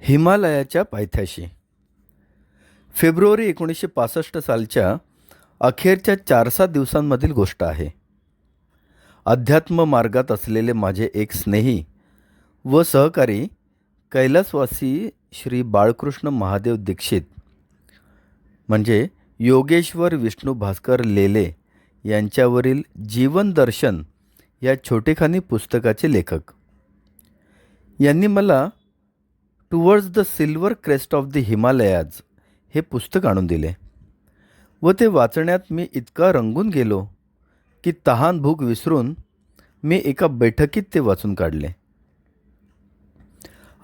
हिमालयाच्या पायथ्याशी. फेब्रुवारी 1965 सालच्या अखेरच्या 4-7 दिवसांमधील गोष्ट आहे. अध्यात्म मार्गात असलेले माझे एक स्नेही व सहकारी कैलासवासी श्री बाळकृष्ण महादेव दीक्षित म्हणजे योगेश्वर विष्णू भास्कर लेले यांच्यावरील जीवन दर्शन या छोटेखानी पुस्तकाचे लेखक यांनी मला towards the silver crest of the Himalayas हे पुस्तक आणून दिले व ते वाचण्यात मी इतका रंगून गेलो की तहान भूक विसरून मी एका बैठकीत ते वाचून काढले.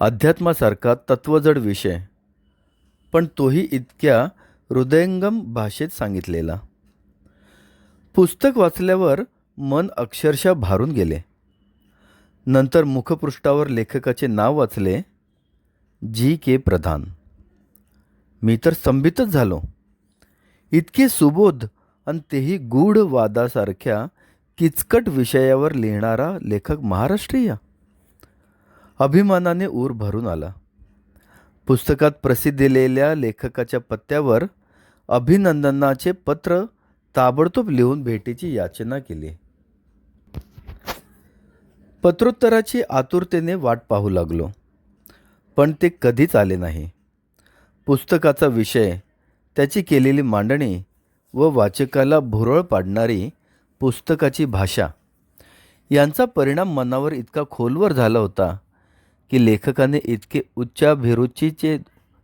अध्यात्मासारखा तत्वजड विषय, पण तोही इतक्या हृदयंगम भाषेत सांगितलेला. पुस्तक वाचल्यावर मन अक्षरशः भारून गेले. नंतर मुखपृष्ठावर लेखकाचे नाव वाचले, G.K. प्रधान. मी तर स्तंभितच झालो. इतके सुबोध आणि तेही गूढ वादासारख्या किचकट विषयावर लिहिणारा लेखक महाराष्ट्रीय. अभिमानाने ऊर भरून आला. पुस्तकात प्रसिद्धीलेल्या लेखकाच्या पत्त्यावर अभिनंदनाचे पत्र ताबडतोब लिहून भेटीची याचना केली. पत्रोत्तराची आतुरतेने वाट पाहू लागलो, पण ते कधीच आले नाही. पुस्तकाचा विषय, त्याची केलेली मांडणी व वाचकाला भुरळ पाडणारी पुस्तकाची भाषा यांचा परिणाम मनावर इतका खोलवर झाला होता की लेखकाने इतके उच्चाभिरुचीचे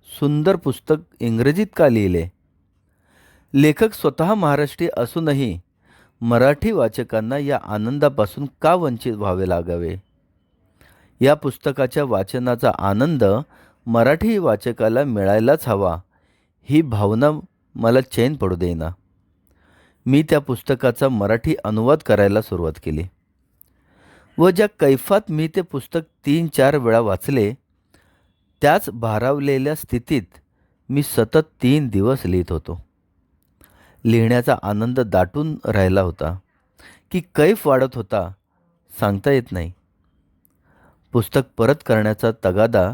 सुंदर पुस्तक इंग्रजीत का लिहिले. लेखक स्वतः महाराष्ट्रीय असूनही मराठी वाचकांना या आनंदापासून का वंचित व्हावे लागावे. या पुस्तकाच्या वाचनाचा आनंद मराठी वाचकाला मिळायलाच हवा ही भावना मला चैन पडू देईना. मी त्या पुस्तकाचा मराठी अनुवाद करायला सुरुवात केली व ज्या कैफात मी ते पुस्तक 3-4 वेळा वाचले, त्याच भारावलेल्या स्थितीत मी सतत 3 दिवस लिहित होतो. लिहिण्याचा आनंद दाटून राहिला होता की कैफ वाढत होता, सांगता येत नाही. पुस्तक परत करण्याचा तगादा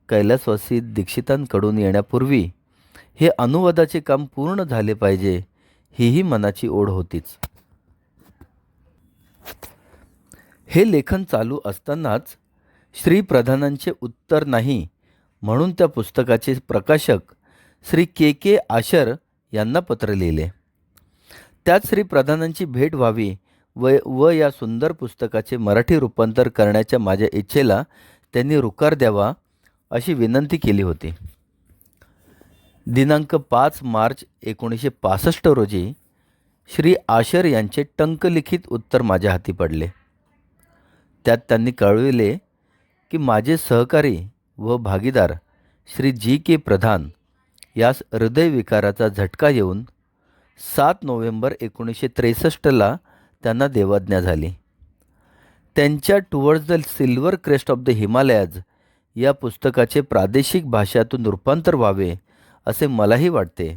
कैलासवासी दीक्षितांकडून येण्यापूर्वी हे अनुवादाचे काम पूर्ण झाले पाहिजे हीही मनाची ओढ होतीच. हे लेखन चालू असतानाच श्री प्रधानांचे उत्तर नाही म्हणून त्या पुस्तकाचे प्रकाशक श्री के आशर यांना पत्र लिहिले. त्यात श्री प्रधानांची भेट व्हावी व या सुंदर पुस्तकाचे मराठी रूपांतर करण्याच्या माझ्या इच्छेला त्यांनी रुकार द्यावा अशी विनंती केली होती. दिनांक 5 मार्च 1965 रोजी श्री आशर यांचे टंकलिखित उत्तर माझ्या हाती पडले. त्यात त्यांनी कळविले की माझे सहकारी व भागीदार श्री G.K. प्रधान यास हृदयविकाराचा झटका येऊन 7 नोव्हेंबर 1963 त्यांना देवाज्ञा झाली. त्यांच्या towards the silver crest of the Himalayas या पुस्तकाचे प्रादेशिक भाषातून रूपांतर व्हावे असे मलाही वाटते.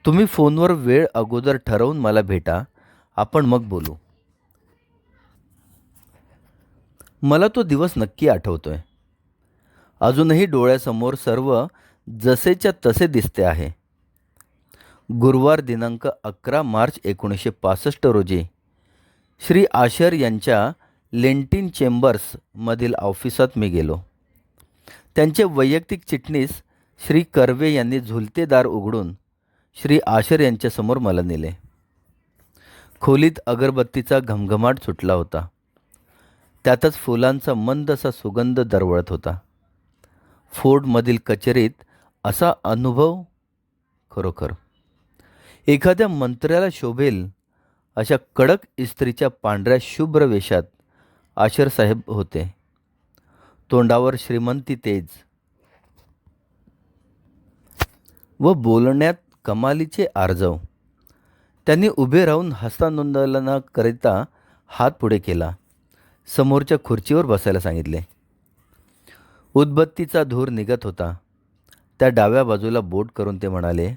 तुम्ही फोनवर वेळ अगोदर ठरवून मला भेटा, आपण मग बोलू. मला तो दिवस नक्की आठवतोय. अजूनही डोळ्यासमोर सर्व जसेच्या तसे दिसते आहे. गुरुवार दिनांक 11 मार्च 1965 रोजी श्री आशर यांच्या लेंटिन चेंबर्समधील ऑफिसात मी गेलो. त्यांचे वैयक्तिक चिटणीस श्री कर्वे यांनी झुलते दार उघडून श्री आशर यांच्यासमोर मला नेले. खोलीत अगरबत्तीचा घमघमाट सुटला होता. त्यातच फुलांचा मंद असा सुगंध दरवळत होता. फोर्डमधील कचेरीत असा अनुभव खरोखर एखाद्या मंत्र्याला शोभेल अशा कडक इस्त्रीच्या पांढऱ्या शुभ्र वेशात आशर साहेब होते. तोंडावर श्रीमंती तेज व बोलण्यात कमालीचे आर्जव. त्यांनी उभे राहून हस्तांदोलनाकरिता हात पुढे केला. समोरच्या खुर्चीवर बसायला सांगितले. उदबत्तीचा धूर निघत होता. त्या डाव्या बाजूला बोट करून ते म्हणाले,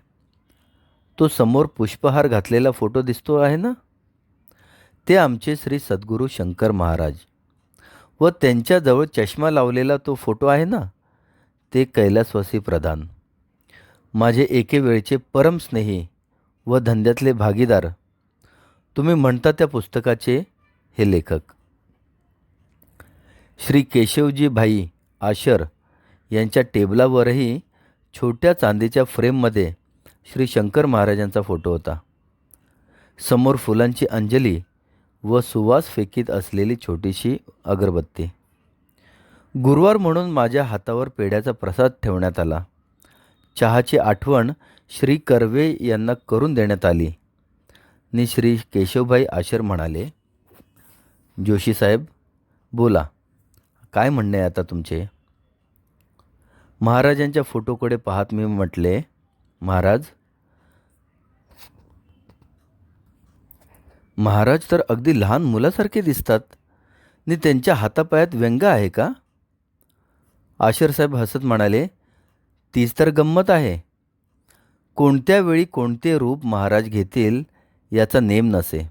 तो समोर पुष्पहार घातलेला फोटो दिसतो आहे ना, ते आमचे श्री सद्गुरू शंकर महाराज व त्यांच्याजवळ चष्मा लावलेला तो फोटो आहे ना, ते कैलासवासी प्रधान, माझे एके वेळचे परमस्नेही व धंद्यातले भागीदार, तुम्ही म्हणता त्या पुस्तकाचे हे लेखक. श्री केशवजी भाई आशर यांच्या टेबलावरही छोट्या चांदीच्या फ्रेममध्ये श्री शंकर महाराजांचा फोटो होता. समोर फुलांची अंजली व सुवास फेकीत असलेली छोटीशी अगरबत्ती. गुरुवार म्हणून माझ्या हातावर पेढ्याचा प्रसाद ठेवण्यात आला. चहाची आठवण श्री कर्वे यांना करून देण्यात आली. नि श्री केशवभाई आशर म्हणाले, जोशी साहेब बोला, काय म्हणणे आहे आता तुमचे? महाराजांच्या फोटोकडे पाहत मी म्हटले, महाराज तर अगदी लहान मुलासारखे दिसतात. नि त्यांच्या हातापायात व्यंग आहे का? आशरसाहेब हसत म्हणाले, तीच तर गंमत आहे. कोणत्या वेळी कोणते रूप महाराज घेतील याचा नेम नसे.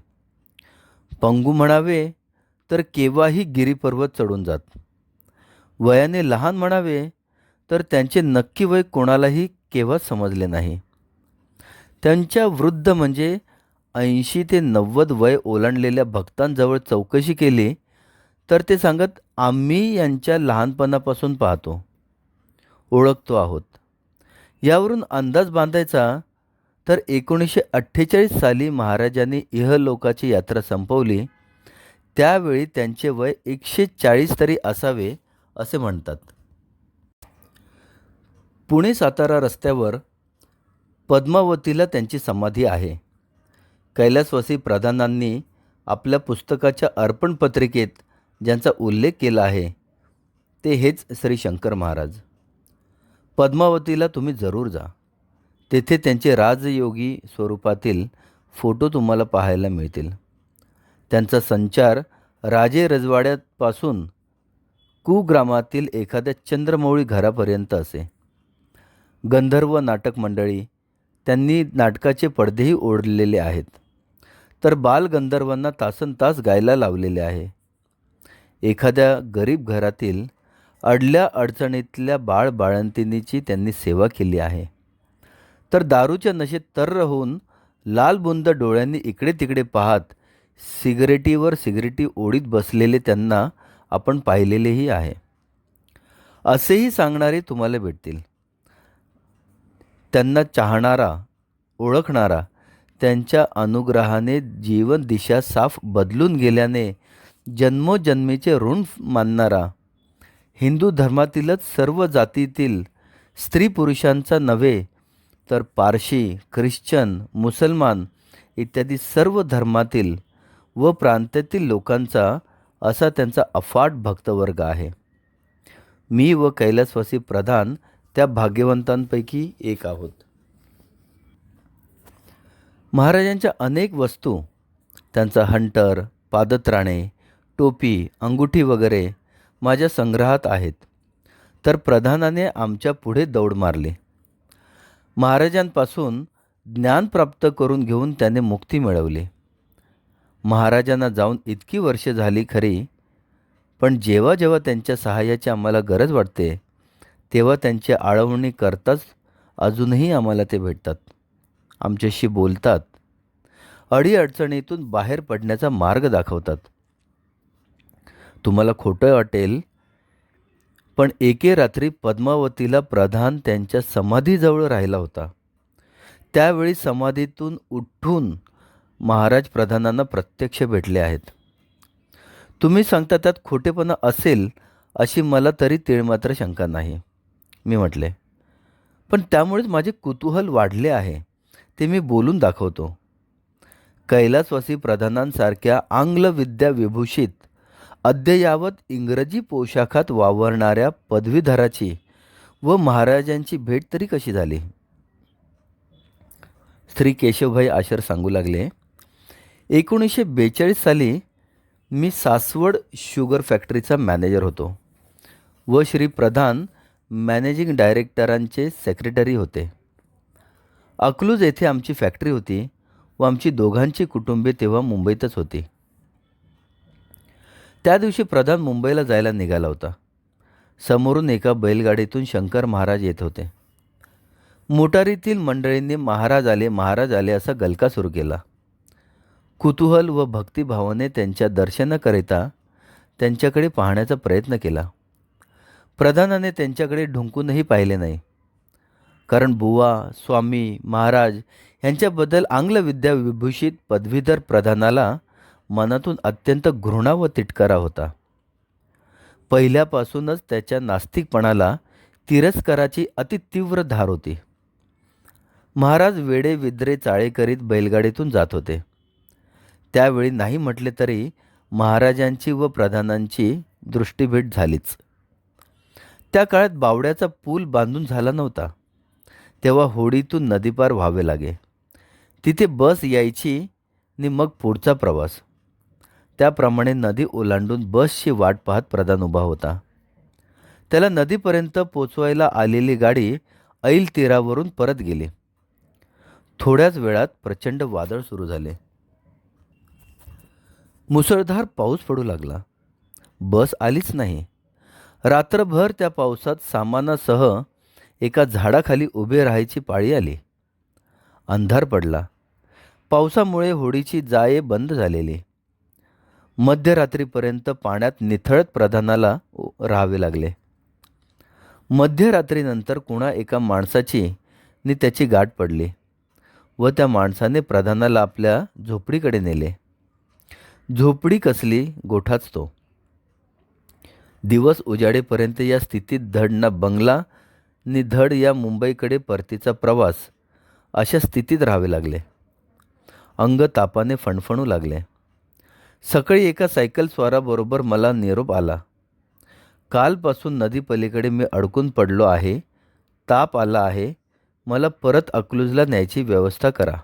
पंगू म्हणावे तर केव्हाही गिरीपर्वत चढून जात. वयाने लहान म्हणावे तर त्यांचे नक्की वय कोणालाही केव्हाच समजले नाही. त्यांच्या वृद्ध म्हणजे 80 ते 90 वय ओलांडलेल्या भक्तांजवळ चौकशी केली तर ते सांगत, आम्ही यांच्या लहानपणापासून पाहतो, ओळखतो आहोत. यावरून अंदाज बांधायचा तर 1948 साली महाराजांनी इहलोकाची यात्रा संपवली त्यावेळी त्यांचे वय 140 तरी असावे असे म्हणतात. पुणे सातारा रस्त्यावर पद्मावतीला त्यांची समाधी आहे. कैलासवासी प्रधानांनी आपल्या पुस्तकाच्या अर्पण पत्रिकेत ज्यांचा उल्लेख केला आहे ते हेच श्री शंकर महाराज. पद्मावतीला तुम्ही जरूर जा. तेथे त्यांचे राजयोगी स्वरूपातील फोटो तुम्हाला पाहायला मिळतील. त्यांचा संचार राजे रजवाड्यापासून कुग्रामातील एखाद्या चंद्रमौळी घरापर्यंत असे. गंधर्व नाटक मंडळी त्यांनी नाटकाचे पडदेही ओढलेले आहेत, तर बालगंधर्वांना तासनतास गायला लावलेले आहे. एखाद्या गरीब घरातील अडल्या अडचणीतल्या बाळबाळंतिणीची त्यांनी सेवा केली आहे. तर दारूच्या नशेत तर्र होऊन लालबुंद डोळ्यांनी इकडे तिकडे पाहत सिगरेटीवर सिगरेटी ओढीत बसलेले त्यांना आपण पाहिलेलेही आहे. असेही सांगणारे तुम्हाला भेटतील. त्यांना चाहणारा, ओळखणारा, त्यांच्या अनुग्रहाने जीवन दिशा साफ बदलून गेल्याने जन्मोजन्मीचे ऋण मानणारा, हिंदू धर्मातीलच सर्व जातीतील स्त्री पुरुषांचा नव्हे तर पारशी, ख्रिश्चन, मुसलमान इत्यादी सर्व धर्मातील व प्रांतातील लोकांचा असा त्यांचा अफाट भक्तवर्ग आहे. मी व कैलासवासी प्रधान त्या भाग्यवंतांपैकी एक आहोत. महाराजांच्या अनेक वस्तू, त्यांचा हंटर, पादत्राणे, टोपी, अंगुठी वगैरे माझ्या संग्रहात आहेत. तर प्रधानाने आमच्या पुढे दौड मारली. महाराजांपासून ज्ञान प्राप्त करून घेऊन त्याने मुक्ती मिळवली. महाराजांना जाऊन इतकी वर्षे झाली खरी, पण जेव्हा जेव्हा त्यांच्या सहाय्याची आम्हाला गरज वाटते तेव्हा त्यांची आळवणी करताच अजूनही आम्हाला ते भेटतात, आमच्याशी बोलतात, अडीअडचणीतून बाहेर पडण्याचा मार्ग दाखवतात. तुम्हाला खोटं वाटेल, पण एके रात्री पद्मावतीला प्रधान त्यांच्या समाधीजवळ राहिला होता. त्यावेळी समाधीतून उठून महाराज प्रधानांना प्रत्यक्ष भेटले आहेत. तुम्ही सांगता त्यात खोटेपणा असेल अशी मला तरी तीळमात्र शंका नाही, मी म्हटले. पण त्यामुळेच माझे कुतूहल वाढले आहे, ते मी बोलून दाखवतो. कैलासवासी प्रधानांसारख्या आंग्ल विद्या विभूषित अद्ययावत इंग्रजी पोशाखात वावरणाऱ्या पदवीधराची व महाराजांची भेट तरी कशी झाली? श्री केशवभाई आशर सांगू लागले, 1942 साली मी सासवड शुगर फॅक्टरीचा मॅनेजर होतो व श्री प्रधान मॅनेजिंग डायरेक्टरांचे सेक्रेटरी होते. अकलूज येथे आमची फॅक्टरी होती व आमची दोघांची कुटुंबे तेव्हा मुंबईतच होती. त्या दिवशी प्रधान मुंबईला जायला निघाला होता. समोरून एका बैलगाडीतून शंकर महाराज येत होते. मोटारीतील मंडळींनी महाराज आले असा गलका सुरू केला. कुतूहल व भक्तिभावाने त्यांच्या दर्शनाकरिता त्यांच्याकडे पाहण्याचा प्रयत्न केला. प्रधानाने त्यांच्याकडे ढुंकूनही पाहिले नाही, कारण बुवा, स्वामी, महाराज यांच्याबद्दल आंग्ल विद्या विभूषित पदवीधर प्रधानाला मनातून अत्यंत घृणा व तिटकारा होता. पहिल्यापासूनच त्याच्या नास्तिकपणाला तिरस्काराची अतितीव्र धार होती. महाराज वेडे विद्रे चाळे करीत बैलगाडीतून जात होते. त्यावेळी नाही म्हटले तरी महाराजांची व प्रधानांची दृष्टीभेट झालीच. त्या काळात बावड्याचा पूल बांधून झाला नव्हता, तेव्हा होडीतून नदीपार व्हावे लागे. तिथे बस यायची आणि मग पुढचा प्रवास. त्याप्रमाणे नदी ओलांडून बसची वाट पाहत प्रधान उभा होता. त्याला नदीपर्यंत पोचवायला आलेली गाडी ऐल तीरावरून परत गेली. थोड्याच वेळात प्रचंड वादळ सुरू झाले. मुसळधार पाऊस पडू लागला. बस आलीच नाही. रात्रभर त्या पावसात सामानासह एका झाडाखाली उभे राहायची पाळी आली. अंधार पडला. पावसामुळे होडीची जाळे बंद झालेली. मध्यरात्रीपर्यंत पाण्यात निथळत प्रधानाला राहावे लागले. मध्यरात्रीनंतर कुणा एका माणसाची नि त्याची गाठ पडली व त्या माणसाने प्रधानाला आपल्या झोपडीकडे नेले. झोपडी कसली, गोठाच तो. दिवस उजाडेपर्यंत या स्थितीत धड ना बंगला नि धड या मुंबईकडे परतीचा प्रवास अशा स्थितीत राहावे लागले. अंग तापाने फणफणू लागले. सकाळी एका सायकल स्वाराबरोबर मला निरोप आला. कालपासून नदीपलीकडे मी अडकून पडलो आहे. ताप आला आहे. मला परत अकलूजला न्यायची व्यवस्था करा.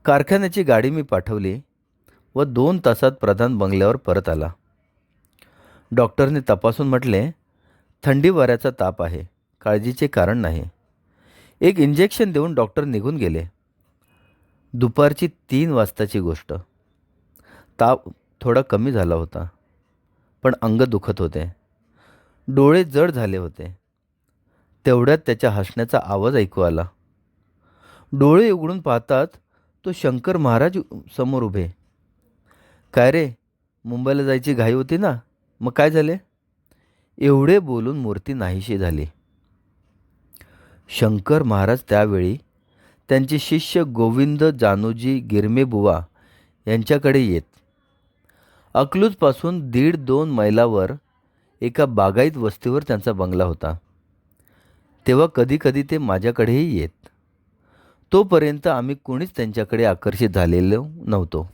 कारखान्याची गाडी मी पाठवली व 2 तासात प्रधान बंगल्यावर परत आला. डॉक्टरने तपासून म्हटले, थंडी वाऱ्याचा ताप आहे, काळजीचे कारण नाही. एक इंजेक्शन देऊन डॉक्टर निघून गेले. दुपारची 3 वाजताची गोष्ट. ताप थोडा कमी झाला होता, पण अंग दुखत होते. डोळे जड झाले होते. तेवढ्यात त्याच्या हसण्याचा आवाज ऐकू आला. डोळे उघडून पाहतात तो शंकर महाराज समोर उभे. काय रे, मुंबईला जायची घाई होती ना, मग काय झाले? एवढे बोलून मूर्ती नाहीशी झाली. शंकर महाराज त्यावेळी त्यांचे शिष्य गोविंद जानोजी गिरमेबुवा यांच्याकडे येत. अकलूजपासून 1.5-2 मैलावर एका बागायत वस्तीवर त्यांचा बंगला होता. तेव्हा कधीकधी ते माझ्याकडेही येत. तोपर्यंत आम्ही कोणीच त्यांच्याकडे आकर्षित झालेलो नव्हतो.